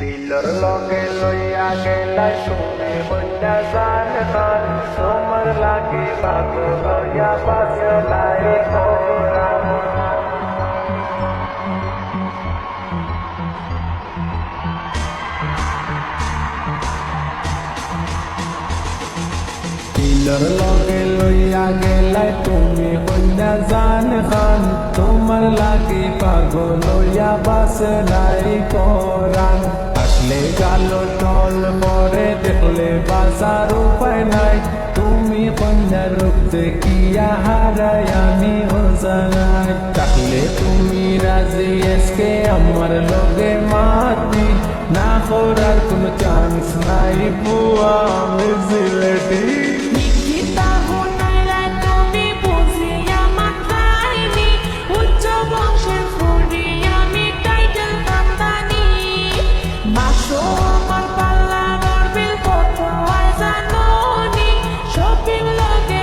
দিলর লগে লইয়া গেলাই তুমি বন্যা জান খান তোমার লাগে পাগল লইয়া বাসলাই কোরআন দিলর লগে লইয়া গেলাই তুমি বন্যা জান খান তোমার লাগে পাগল লইয়া বাসলাই কোরআন আসলে গালো টল পরে দেখলে বাজার উপায় নাই তুমি কন্যার রূপ দেখিয়া হারাই আমি হোসানাই থাকলে তুমি রাজি এসকে আমার লগে মাতি না করার কোনো চান্স নাই বুয়া আমি জিলেটি আমার পাল্লা নড়বিল কত হয় জানো নি শপিং লগে